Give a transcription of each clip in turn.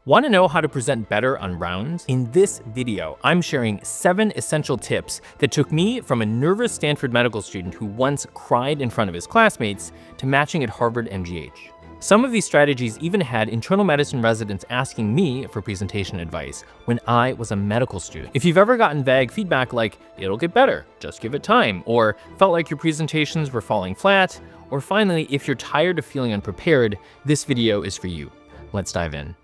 Want to know how to present better on rounds? In this video, I'm sharing 7 essential tips that took me from a nervous Stanford medical student who once cried in front of his classmates to matching at Harvard-MGH. Some of these strategies even had internal medicine residents asking me for presentation advice when I was a medical student. If you've ever gotten vague feedback like, "It'll get better, just give it time," or felt like your presentations were falling flat, or finally, if you're tired of feeling unprepared, this video is for you. Let's dive in.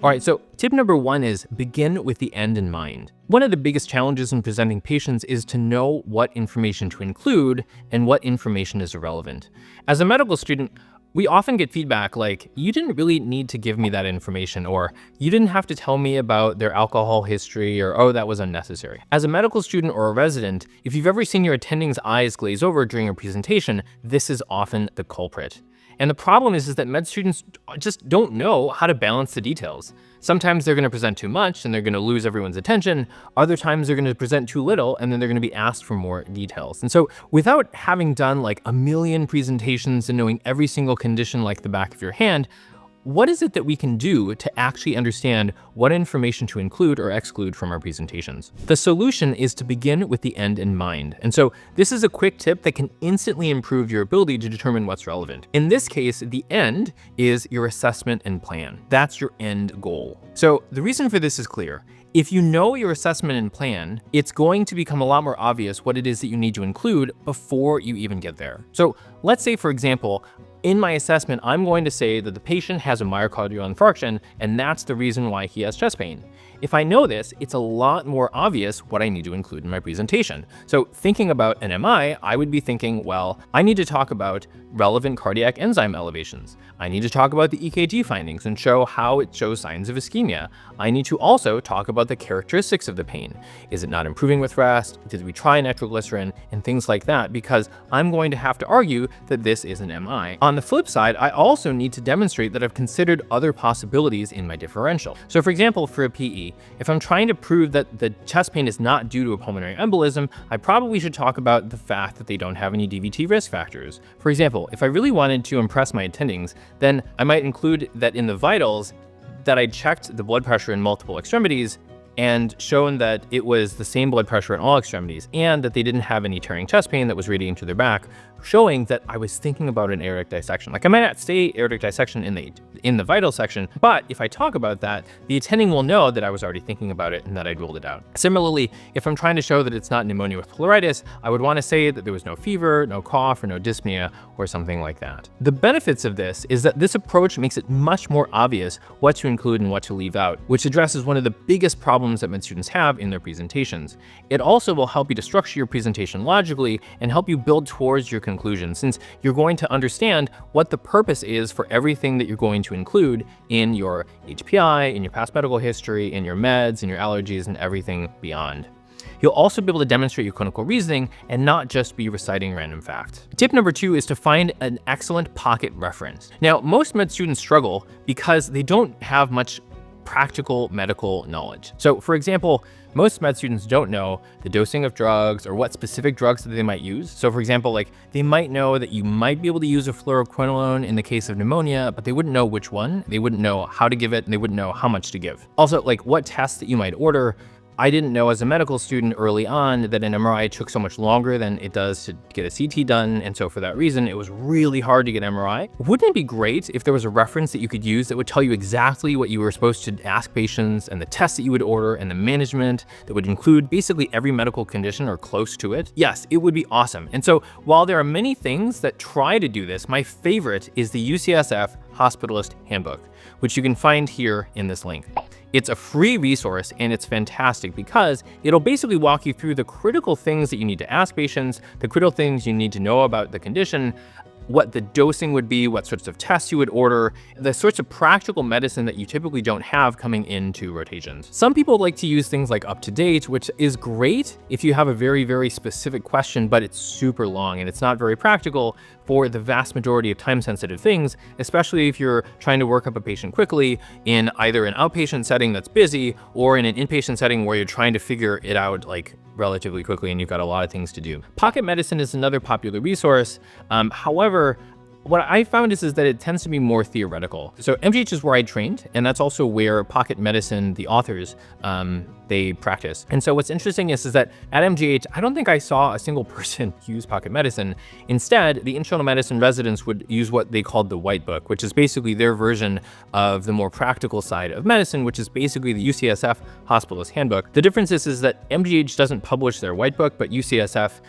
All right, so tip number 1 is begin with the end in mind. One of the biggest challenges in presenting patients is to know what information to include and what information is irrelevant. As a medical student, we often get feedback like, "You didn't really need to give me that information," or "You didn't have to tell me about their alcohol history," or "Oh, that was unnecessary." As a medical student or a resident, if you've ever seen your attending's eyes glaze over during a presentation, this is often the culprit. And the problem is that med students just don't know how to balance the details. Sometimes they're going to present too much and they're going to lose everyone's attention. Other times they're going to present too little and then they're going to be asked for more details. And so without having done like a million presentations and knowing every single condition like the back of your hand, what is it that we can do to actually understand what information to include or exclude from our presentations? The solution is to begin with the end in mind. And so this is a quick tip that can instantly improve your ability to determine what's relevant. In this case, the end is your assessment and plan. That's your end goal. So the reason for this is clear. If you know your assessment and plan, it's going to become a lot more obvious what it is that you need to include before you even get there. So let's say, for example, in my assessment, I'm going to say that the patient has a myocardial infarction, and that's the reason why he has chest pain. If I know this, it's a lot more obvious what I need to include in my presentation. So thinking about an MI, I would be thinking, well, I need to talk about relevant cardiac enzyme elevations. I need to talk about the EKG findings and show how it shows signs of ischemia. I need to also talk about the characteristics of the pain. Is it not improving with rest? Did we try nitroglycerin? And things like that, because I'm going to have to argue that this is an MI. On the flip side, I also need to demonstrate that I've considered other possibilities in my differential. So for example, for a PE, if I'm trying to prove that the chest pain is not due to a pulmonary embolism, I probably should talk about the fact that they don't have any DVT risk factors. For example, if I really wanted to impress my attendings, then I might include that in the vitals that I checked the blood pressure in multiple extremities and shown that it was the same blood pressure in all extremities and that they didn't have any tearing chest pain that was radiating to their back, showing that I was thinking about an aortic dissection. Like I might not say aortic dissection in the vital section, but if I talk about that, the attending will know that I was already thinking about it and that I'd ruled it out. Similarly, if I'm trying to show that it's not pneumonia with pleuritis, I would want to say that there was no fever, no cough, or no dyspnea, or something like that. The benefits of this is that this approach makes it much more obvious what to include and what to leave out, which addresses one of the biggest problems that med students have in their presentations. It also will help you to structure your presentation logically and help you build towards your conclusion, since you're going to understand what the purpose is for everything that you're going to include in your HPI, in your past medical history, in your meds, in your allergies, and everything beyond. You'll also be able to demonstrate your clinical reasoning and not just be reciting random facts. Tip number 2 is to find an excellent pocket reference. Now, most med students struggle because they don't have much practical medical knowledge. So for example, most med students don't know the dosing of drugs or what specific drugs that they might use. So for example, like they might know that you might be able to use a fluoroquinolone in the case of pneumonia, but they wouldn't know which one, they wouldn't know how to give it, and they wouldn't know how much to give. Also, like what tests that you might order. I didn't know as a medical student early on that an MRI took so much longer than it does to get a CT done, and so for that reason, it was really hard to get MRI. Wouldn't it be great if there was a reference that you could use that would tell you exactly what you were supposed to ask patients and the tests that you would order and the management that would include basically every medical condition or close to it? Yes, it would be awesome. And so while there are many things that try to do this, my favorite is the UCSF Hospitalist Handbook, which you can find here in this link. It's a free resource and it's fantastic because it'll basically walk you through the critical things that you need to ask patients, the critical things you need to know about the condition, what the dosing would be, what sorts of tests you would order, the sorts of practical medicine that you typically don't have coming into rotations. Some people like to use things like UpToDate, which is great if you have a very, very specific question, but it's super long and it's not very practical for the vast majority of time-sensitive things, especially if you're trying to work up a patient quickly in either an outpatient setting that's busy or in an inpatient setting where you're trying to figure it out like relatively quickly and you've got a lot of things to do. Pocket medicine is another popular resource. However, what I found is that it tends to be more theoretical. So MGH is where I trained, and that's also where pocket medicine, the authors, they practice. And so what's interesting is that at MGH, I don't think I saw a single person use pocket medicine. Instead, the internal medicine residents would use what they called the White Book, which is basically their version of the more practical side of medicine, which is basically the UCSF Hospitalist Handbook. The difference is that MGH doesn't publish their White Book, but UCSF,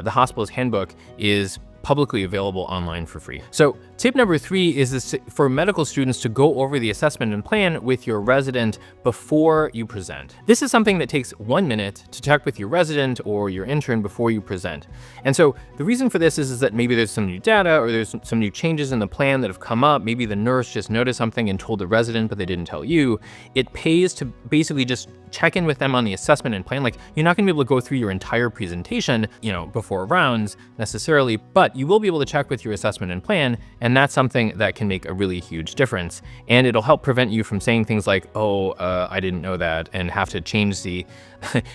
the Hospitalist Handbook, is publicly available online for free. So tip number 3 is for medical students to go over the assessment and plan with your resident before you present. This is something that takes 1 minute to check with your resident or your intern before you present. And so the reason for this is that maybe there's some new data or there's some new changes in the plan that have come up. Maybe the nurse just noticed something and told the resident, but they didn't tell you. It pays to basically just check in with them on the assessment and plan. Like, you're not gonna be able to go through your entire presentation, before rounds necessarily, but you will be able to check with your assessment and plan, and that's something that can make a really huge difference. And it'll help prevent you from saying things like, I didn't know that, and have to change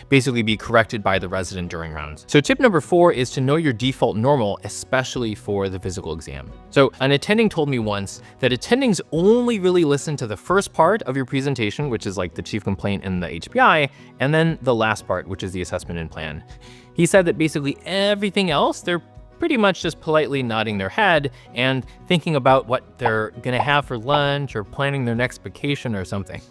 basically be corrected by the resident during rounds. So tip number 4 is to know your default normal, especially for the physical exam. So an attending told me once that attendings only really listen to the first part of your presentation, which is like the chief complaint and the HPI, and then the last part, which is the assessment and plan. He said that basically everything else, they're pretty much just politely nodding their head and thinking about what they're gonna have for lunch or planning their next vacation or something.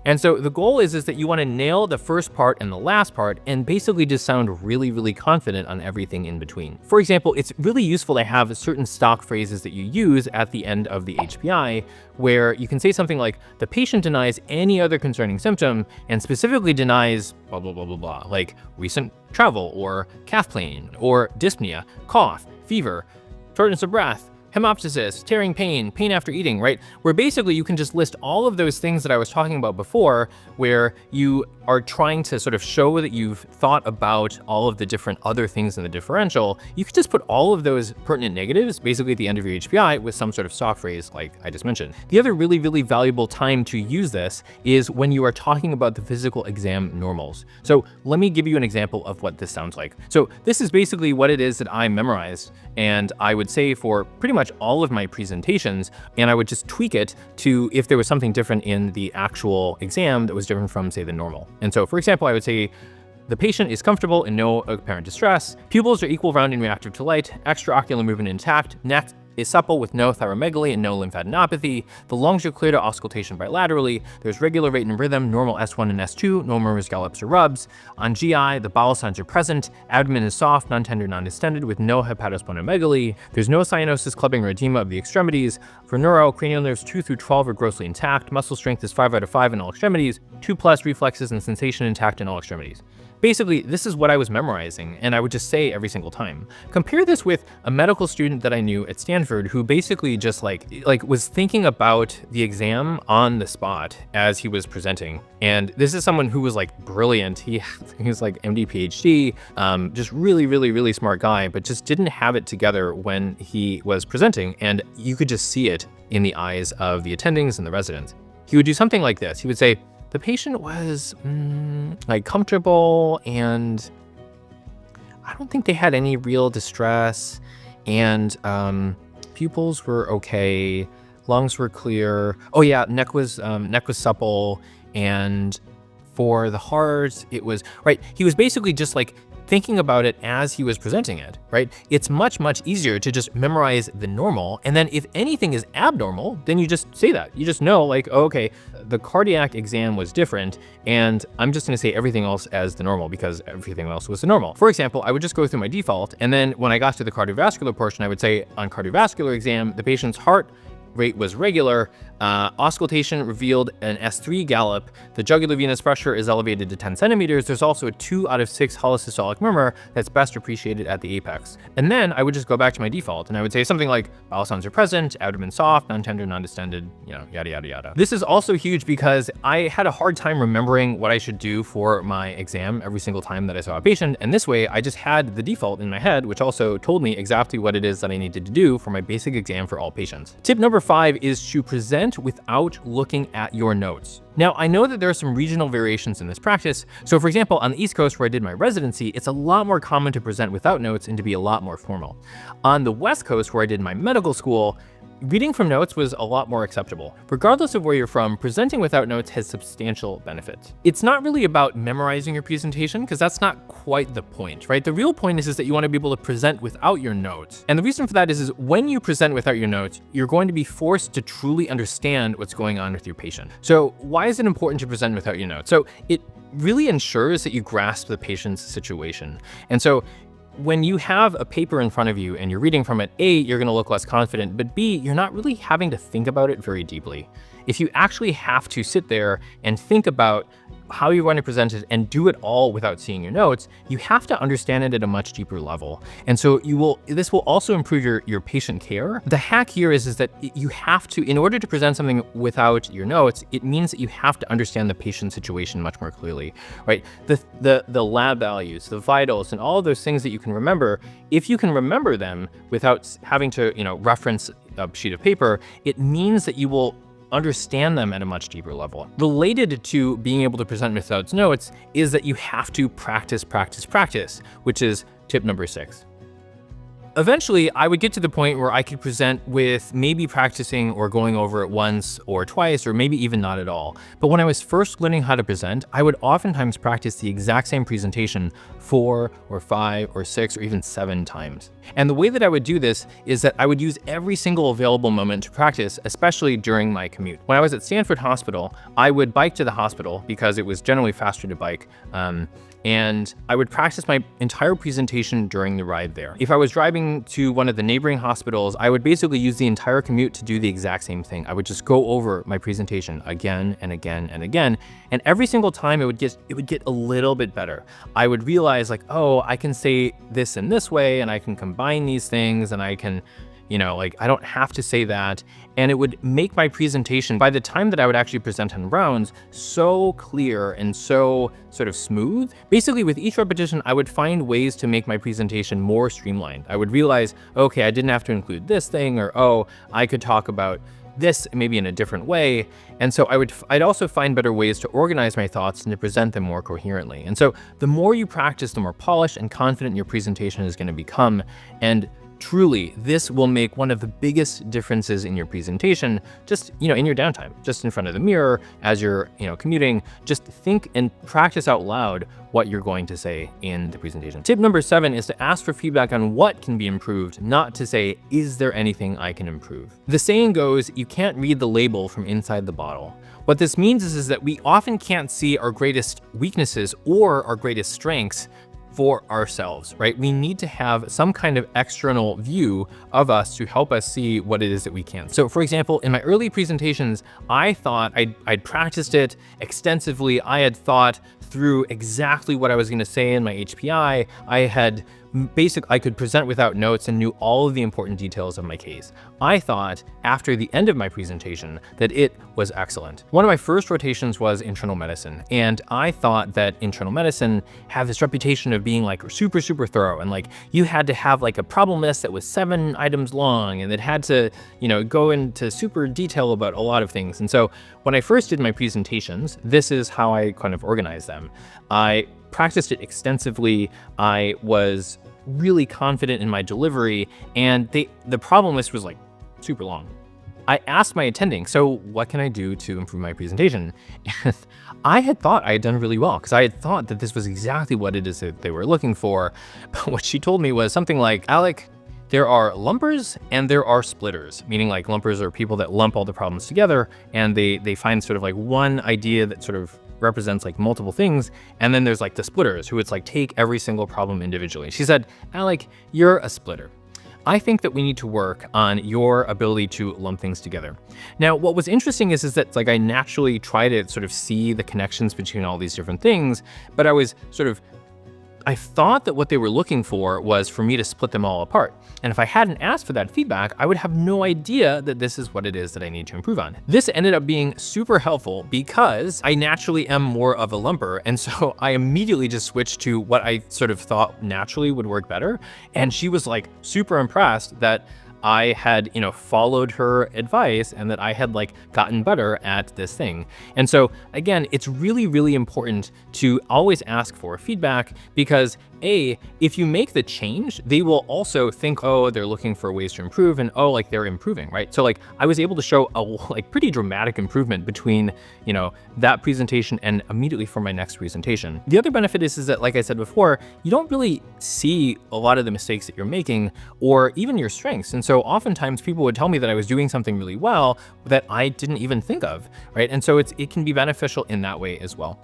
And so the goal is that you want to nail the first part and the last part and basically just sound really, really confident on everything in between. For example, it's really useful to have certain stock phrases that you use at the end of the HPI, where you can say something like, the patient denies any other concerning symptom and specifically denies blah, blah, blah, blah, blah, like recent travel or calf pain or dyspnea, cough, fever, shortness of breath, hemoptysis, tearing pain, pain after eating, right? Where basically you can just list all of those things that I was talking about before, where you are trying to sort of show that you've thought about all of the different other things in the differential. You could just put all of those pertinent negatives basically at the end of your HPI with some sort of stock phrase like I just mentioned. The other really, really valuable time to use this is when you are talking about the physical exam normals. So let me give you an example of what this sounds like. So this is basically what it is that I memorized, and I would say for pretty much all of my presentations, and I would just tweak it to if there was something different in the actual exam that was different from, say, the normal. And so, for example, I would say, the patient is comfortable and no apparent distress. Pupils are equal, round, and reactive to light. Extraocular movement intact. Neck is supple with no thyromegaly and no lymphadenopathy. The lungs are clear to auscultation bilaterally. There's regular rate and rhythm, normal S1 and S2, no murmurs, gallops, or rubs. On GI, the bowel signs are present. Abdomen is soft, non-tender, non-distended with no hepatosplenomegaly. There's no cyanosis, clubbing, or edema of the extremities. For neuro, cranial nerves 2 through 12 are grossly intact. Muscle strength is 5 out of 5 in all extremities. 2+ reflexes and sensation intact in all extremities. Basically, this is what I was memorizing, and I would just say every single time. Compare this with a medical student that I knew at Stanford who basically just like was thinking about the exam on the spot as he was presenting. And this is someone who was like brilliant. He was like MD, PhD, just really, really, really smart guy, but just didn't have it together when he was presenting. And you could just see it in the eyes of the attendings and the residents. He would do something like this. He would say, the patient was like comfortable, and I don't think they had any real distress, and pupils were okay, lungs were clear. Oh yeah, neck was supple, and for the heart, it was right. He was basically just like thinking about it as he was presenting it, right? It's much, much easier to just memorize the normal. And then if anything is abnormal, then you just say that. You just know like, oh, okay, the cardiac exam was different, and I'm just gonna say everything else as the normal because everything else was the normal. For example, I would just go through my default, and then when I got to the cardiovascular portion, I would say on cardiovascular exam, the patient's heart rate was regular, auscultation revealed an S3 gallop, the jugular venous pressure is elevated to 10 centimeters, there's also a 2 out of 6 holosystolic murmur that's best appreciated at the apex. And then I would just go back to my default, and I would say something like, bowel sounds are present, abdomen soft, non-tender, non-distended, yada, yada, yada. This is also huge because I had a hard time remembering what I should do for my exam every single time that I saw a patient, and this way I just had the default in my head, which also told me exactly what it is that I needed to do for my basic exam for all patients. Tip number 5 is to present present without looking at your notes. Now, I know that there are some regional variations in this practice. So for example, on the East Coast where I did my residency, it's a lot more common to present without notes and to be a lot more formal. On the West Coast where I did my medical school, reading from notes was a lot more acceptable. Regardless of where you're from, presenting without notes has substantial benefits. It's not really about memorizing your presentation, because that's not quite the point, right? The real point is that you want to be able to present without your notes. And the reason for that is when you present without your notes, you're going to be forced to truly understand what's going on with your patient. So why is it important to present without your notes? So it really ensures that you grasp the patient's situation. And so when you have a paper in front of you and you're reading from it, A, you're going to look less confident, but B, you're not really having to think about it very deeply. If you actually have to sit there and think about how you're going to present it and do it all without seeing your notes, you have to understand it at a much deeper level. And so this will also improve your patient care. The hack here is that you have to, in order to present something without your notes, it means that you have to understand the patient situation much more clearly, right? The lab values, the vitals, and all of those things that you can remember, if you can remember them without having to, reference a sheet of paper, it means that you will understand them at a much deeper level. Related to being able to present without notes is that you have to practice, which is tip number 6. Eventually, I would get to the point where I could present with maybe practicing or going over it once or twice, or maybe even not at all. But when I was first learning how to present, I would oftentimes practice the exact same presentation 4 or 5 or 6 or even 7 times. And the way that I would do this is that I would use every single available moment to practice, especially during my commute. When I was at Stanford Hospital, I would bike to the hospital because it was generally faster to bike. And I would practice my entire presentation during the ride there. If I was driving to one of the neighboring hospitals, I would basically use the entire commute to do the exact same thing. I would just go over my presentation again and again and again. And every single time it would get a little bit better. I would realize like, oh, I can say this in this way, and I can combine these things, and I can, I don't have to say that. And it would make my presentation, by the time that I would actually present on rounds, so clear and so sort of smooth. Basically, with each repetition, I would find ways to make my presentation more streamlined. I would realize, okay, I didn't have to include this thing, or, oh, I could talk about this maybe in a different way. And so I'd also find better ways to organize my thoughts and to present them more coherently. And so the more you practice, the more polished and confident your presentation is going to become. And truly, this will make one of the biggest differences in your presentation, just, in your downtime, just in front of the mirror as you're, commuting. Just think and practice out loud what you're going to say in the presentation. Tip number 7 is to ask for feedback on what can be improved, not to say, is there anything I can improve? The saying goes, you can't read the label from inside the bottle. What this means is that we often can't see our greatest weaknesses or our greatest strengths for ourselves, right? We need to have some kind of external view of us to help us see what it is that we can. So for example, in my early presentations, I thought I'd practiced it extensively. I had thought through exactly what I was going to say in my HPI. I could present without notes and knew all of the important details of my case. I thought after the end of my presentation that it was excellent. One of my first rotations was internal medicine, and I thought that internal medicine had this reputation of being like super, super thorough, and like you had to have like a problem list that was 7 items long, and it had to, go into super detail about a lot of things. And so when I first did my presentations, this is how I kind of organized them. I practiced it extensively. I was really confident in my delivery, and the problem list was like super long. I asked my attending, so what can I do to improve my presentation? And I had thought I had done really well, because I had thought that this was exactly what it is that they were looking for. But what she told me was something like, Alec, there are lumpers and there are splitters, meaning like lumpers are people that lump all the problems together, and they find sort of like one idea that sort of represents like multiple things. And then there's like the splitters, who it's like take every single problem individually. She said, Alec, you're a splitter. I think that we need to work on your ability to lump things together. Now, what was interesting is that like I naturally try to sort of see the connections between all these different things, but I thought that what they were looking for was for me to split them all apart. And if I hadn't asked for that feedback, I would have no idea that this is what it is that I need to improve on. This ended up being super helpful because I naturally am more of a lumper. And so I immediately just switched to what I sort of thought naturally would work better. And she was like super impressed that I had, followed her advice and that I had like gotten better at this thing. And so again, it's really, really important to always ask for feedback because if you make the change, they will also think, oh, they're looking for ways to improve and oh, like they're improving, right? So like I was able to show a like pretty dramatic improvement between, that presentation and immediately for my next presentation. The other benefit is that, like I said before, you don't really see a lot of the mistakes that you're making or even your strengths. And so oftentimes people would tell me that I was doing something really well that I didn't even think of, right? And so it can be beneficial in that way as well.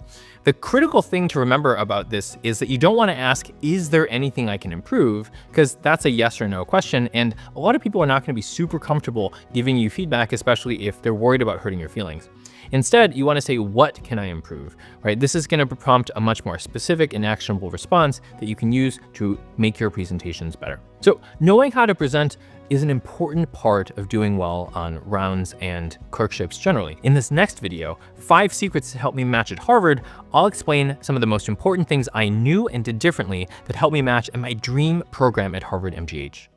The critical thing to remember about this is that you don't want to ask, is there anything I can improve? Because that's a yes or no question. And a lot of people are not going to be super comfortable giving you feedback, especially if they're worried about hurting your feelings. Instead, you want to say, what can I improve, right? This is going to prompt a much more specific and actionable response that you can use to make your presentations better. So knowing how to present is an important part of doing well on rounds and clerkships generally. In this next video, 5 secrets to help me match at Harvard, I'll explain some of the most important things I knew and did differently that helped me match in my dream program at Harvard-MGH.